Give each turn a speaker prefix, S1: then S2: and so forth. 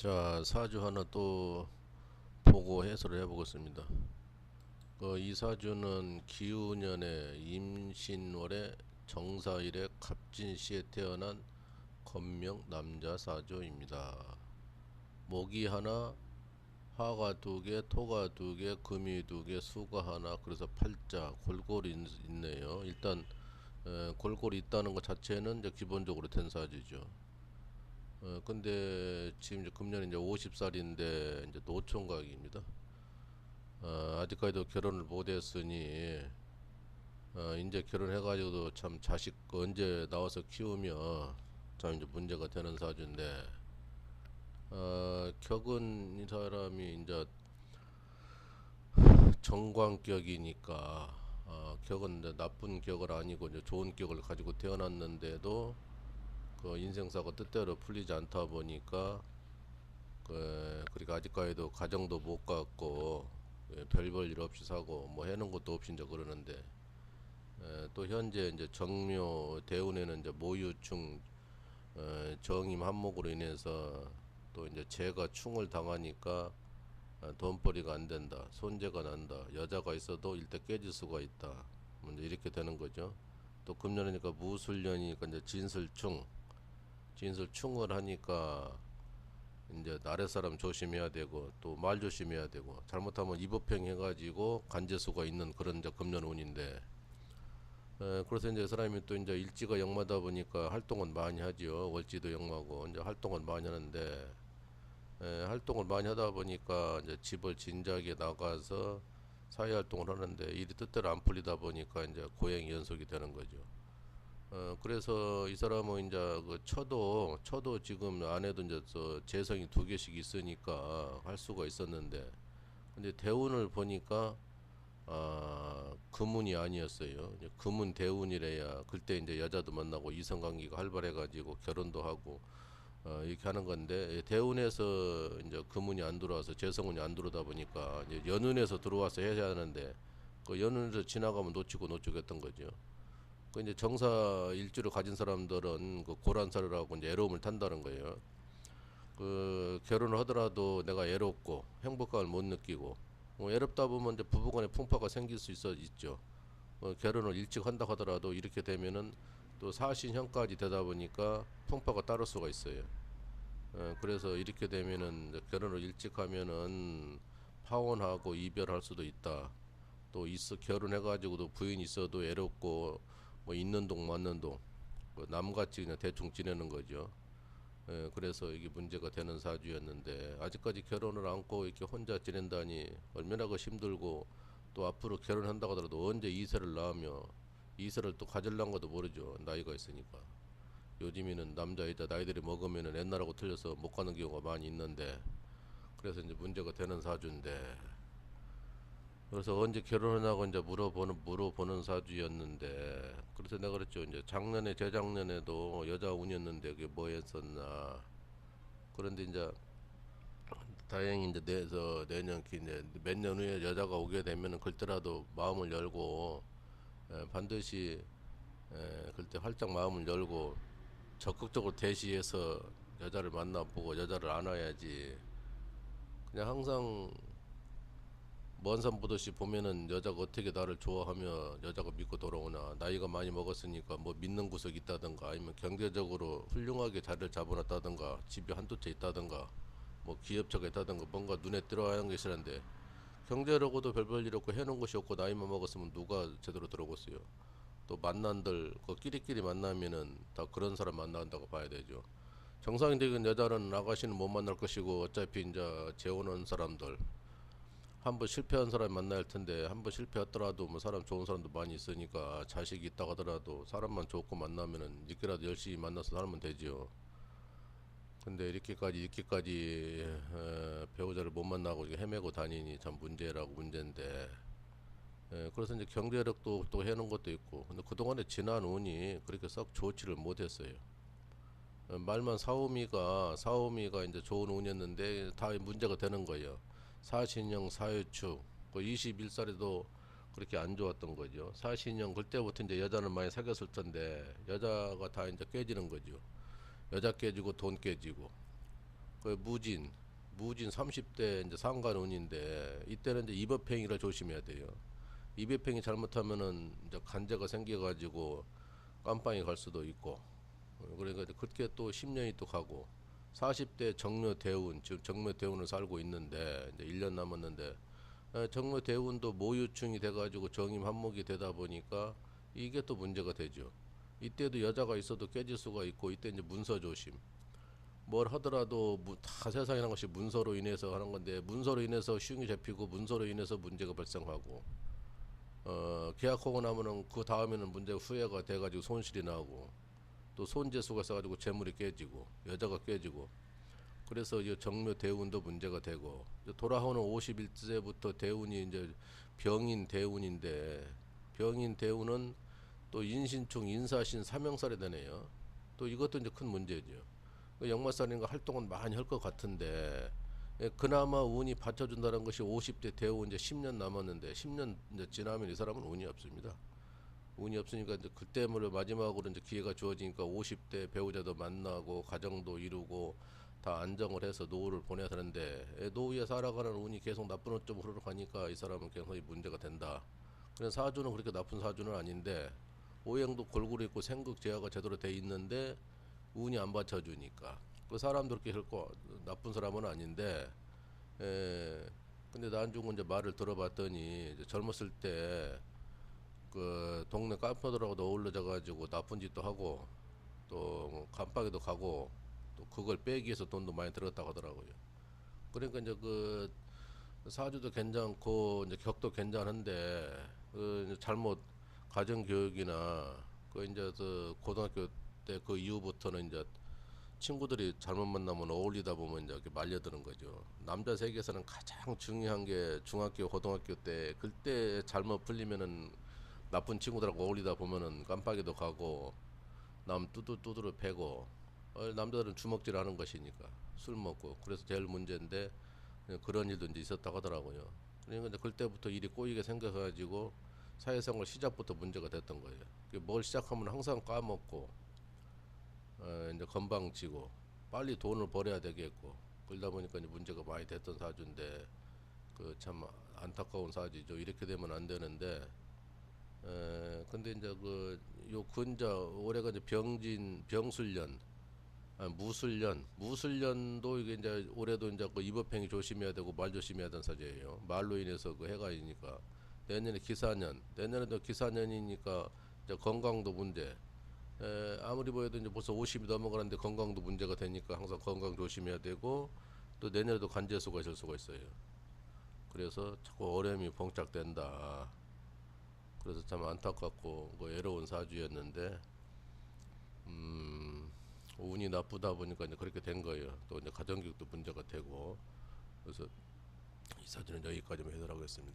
S1: 자, 사주 하나 또 보고 해설을 해보겠습니다. 이 사주는 기우년의 임신월의 정사일의 갑진시에 태어난 건명 남자 사주입니다. 목이 하나, 화가 두 개, 토가 두 개, 금이 두 개, 수가 하나, 그래서 팔자 골고루 있네요. 일단 골고루 있다는 것 자체는 이제 기본적으로 된 사주죠. 근데 지금 이제 금년 이제 50살인데 이제 노총각입니다. 아직까지도 결혼을 못했으니 이제 결혼해가지고도 참 자식 언제 나와서 키우며 참 이제 문제가 되는 사주인데 격은 이 사람이 이제 정광격이니까 격은 이제 나쁜 격은 아니고 이제 좋은 격을 가지고 태어났는데도 그 인생사가 뜻대로 풀리지 않다 보니까 그러니까 아직까지도 가정도 못 갖고 별볼 일 없이 사고 뭐 해놓은 것도 없이 이제 그러는데 또 현재 이제 정묘 대운에는 이제 모유충 정임 한목으로 인해서 또 이제 재가 충을 당하니까 돈벌이가 안 된다, 손재가 난다, 여자가 있어도 일대 깨질 수가 있다, 뭐 이제 이렇게 되는 거죠. 또 금년이니까 무술년이니까 이제 진술충을 하니까 이제 아랫사람 조심해야 되고 또 말 조심해야 되고 잘못하면 이법행 해가지고 간재수가 있는 그런 이제 금년운인데 그래서 이제 사람이 또 이제 일지가 역마다 보니까 활동은 많이 하지요. 월지도 역마고 이제 활동을 많이 하는데 활동을 많이 하다 보니까 이제 집을 진작에 나가서 사회 활동을 하는데 일이 뜻대로 안 풀리다 보니까 이제 고행이 연속이 되는 거죠. 그래서 이 사람은 이제 그 처도 지금 안에도 이제 재성이 두 개씩 있으니까 할 수가 있었는데, 근데 대운을 보니까 금운이 아니었어요. 이제 금운 대운이래야 그때 이제 여자도 만나고 이성 관계가 활발해가지고 결혼도 하고 이렇게 하는 건데 대운에서 이제 금운이 안 들어와서 재성운이 안 들어오다 보니까 이제 연운에서 들어와서 해야 하는데 그 연운에서 지나가면 놓치고 했던 거죠. 그 이제 정사 일주를 가진 사람들은 그 고란사를 하고 이제 애로움을 탄다는 거예요. 그 결혼을 하더라도 내가 애롭고 행복감을 못 느끼고 애롭다 보면 이제 부부간에 풍파가 생길 수 있죠. 결혼을 일찍 한다 하더라도 이렇게 되면은 또 사신형까지 되다 보니까 풍파가 따를 수가 있어요. 그래서 이렇게 되면은 결혼을 일찍 하면은 파혼하고 이별할 수도 있다. 또 있어 결혼해가지고도 부인 있어도 외롭고 뭐 있는 동 맞는 동 남같이 그냥 대충 지내는 거죠. 그래서 이게 문제가 되는 사주였는데 아직까지 결혼을 안고 이렇게 혼자 지낸다니 얼마나 그 힘들고 또 앞으로 결혼한다고 하더라도 언제 이세를 낳으며 이세를 또 가질란 것도 모르죠. 나이가 있으니까. 요즘에는 남자 여자 나이들이 먹으면은 옛날하고 틀려서 못 가는 경우가 많이 있는데 그래서 이제 문제가 되는 사주인데 그래서 언제 결혼하고 이제 물어보는 사주였는데 그래서 내가 그랬죠. 이제 작년에 재작년에도 여자 운이었는데 그게 뭐였었나. 그런데 이제 다행히 이제 내년 이제 몇 년 후에 여자가 오게 되면은 그때라도 마음을 열고 반드시 그때 활짝 마음을 열고 적극적으로 대시해서 여자를 만나보고 여자를 안아야지. 그냥 항상 먼 산 보듯이 보면은 여자가 어떻게 나를 좋아하며 여자가 믿고 돌아오나. 나이가 많이 먹었으니까 뭐 믿는 구석이 있다든가 아니면 경제적으로 훌륭하게 자리를 잡아놨다든가 집이 한두 채 있다든가 뭐 기업체가 있다든가 뭔가 눈에 들어와야 하는 게 싫은데 경제력으로도 별별 일 없고 해놓은 것이 없고 나이만 먹었으면 누가 제대로 들어오겠어요. 또 만난들 그 끼리끼리 만나면은 다 그런 사람 만난다고 봐야 되죠. 정상적인 여자는 나가시는 못 만날 것이고 어차피 이제 재혼한 사람들 한 번 실패한 사람 만나야 할 텐데 한 번 실패했더라도 뭐 사람 좋은 사람도 많이 있으니까 자식이 있다고 하더라도 사람만 좋고 만나면은 이렇게라도 열심히 만나서 살면 되지요. 근데 이렇게까지 배우자를 못 만나고 이렇게 헤매고 다니니 참 문제인데 그래서 이제 경제력도 또 해놓은 것도 있고 근데 그동안에 지난 운이 그렇게 썩 좋지를 못했어요. 말만 사오미가 이제 좋은 운이었는데 다 문제가 되는 거예요. 사신형 사유축 그 21살에도 그렇게 안 좋았던 거죠. 사신형 그때부터 이제 여자는 많이 사귀었을 텐데 여자가 다 이제 깨지는 거죠. 여자 깨지고 돈 깨지고 그 무진 30대 이제 상간운인데 이때는 이제 입업행위를 조심해야 돼요. 입업행위 잘못하면은 이제 간제가 생겨가지고 깜빵이 갈 수도 있고 그러니까 이제 그렇게 또 10년이 또 가고 40대 정묘대운 지금 정묘대운을 살고 있는데 이제 1년 남았는데 정묘대운도 모유충이 돼가지고 정임 한목이 되다 보니까 이게 또 문제가 되죠. 이때도 여자가 있어도 깨질 수가 있고 이때 이제 문서 조심. 뭘 하더라도 다 세상이라는 것이 문서로 인해서 하는 건데 문서로 인해서 흉이 잡히고 문서로 인해서 문제가 발생하고 계약하고 나면은 그 다음에는 문제가 후회가 돼가지고 손실이 나고 또 손재수가 있어가지고 재물이 깨지고 여자가 깨지고 그래서 이 정묘 대운도 문제가 되고 돌아오는 51세부터 대운이 이제 병인 대운인데 병인 대운은 또 인신충 인사신 삼형살이 되네요. 또 이것도 이제 큰 문제죠. 역마살인가 활동은 많이 할 것 같은데 그나마 운이 받쳐준다는 것이 50대 대우 이제 10년 남았는데 10년 이제 지나면 이 사람은 운이 없습니다. 운이 없으니까 이제 그때 마지막으로 이제 기회가 주어지니까 50대 배우자도 만나고 가정도 이루고 다 안정을 해서 노후를 보내야 되는데 노후에 살아가는 운이 계속 나쁜 쪽으로 흘러가니까 이 사람은 굉장히 문제가 된다. 그래서 사주는 그렇게 나쁜 사주는 아닌데 오행도 골고루 있고 생극 제화가 제대로 돼 있는데 운이 안 받쳐주니까 그 사람도 그렇게 결코 나쁜 사람은 아닌데 근데 나중에 이제 말을 들어봤더니 이제 젊었을 때 그 동네 깡패들하고도 어울려져 가지고 나쁜 짓도 하고 또 감방에도 가고 또 그걸 빼기 위해서 돈도 많이 들었다고 하더라고요. 그러니까 이제 그 사주도 괜찮고 이제 격도 괜찮은데 그 이제 잘못 가정 교육이나 그 이제 그 고등학교 때 그 이후부터는 이제 친구들이 잘못 만나면 어울리다 보면 이제 이렇게 말려드는 거죠. 남자 세계에서는 가장 중요한 게 중학교, 고등학교 때 그때 잘못 풀리면은 나쁜 친구들하고 어울리다 보면은 깜빡이도 가고 남 두드러 패고 남자들은 주먹질 하는 것이니까 술 먹고 그래서 제일 문제인데 그런 일도 이제 있었다고 하더라고요. 그러니까 이제 그때부터 일이 꼬이게 생겨가지고 사회생활 시작부터 문제가 됐던 거예요. 뭘 시작하면 항상 까먹고 이제 건방지고 빨리 돈을 벌어야 되겠고 그러다 보니까 이제 문제가 많이 됐던 사주인데 그 참 안타까운 사주죠. 이렇게 되면 안 되는데 근데 이제 그 요 근자 올해가 이제 병진 병술년 무술년도 이게 이제 올해도 이제 그 입업행위 조심해야 되고 말 조심해야 되는 사주예요. 말로 인해서 그 해가 있으니까 내년에 기사년 내년에도 기사년이니까 이제 건강도 문제 아무리 보여도 이제 벌써 50이 넘어가는데 건강도 문제가 되니까 항상 건강 조심해야 되고 또 내년에도 관제수가 있을 수가 있어요. 그래서 자꾸 어려움이 봉착된다. 그래서 참 안타깝고 뭐 외로운 사주였는데 운이 나쁘다 보니까 이제 그렇게 된 거예요. 또 이제 가정교육도 문제가 되고 그래서 이 사주는 여기까지만 해설하고 있습니다.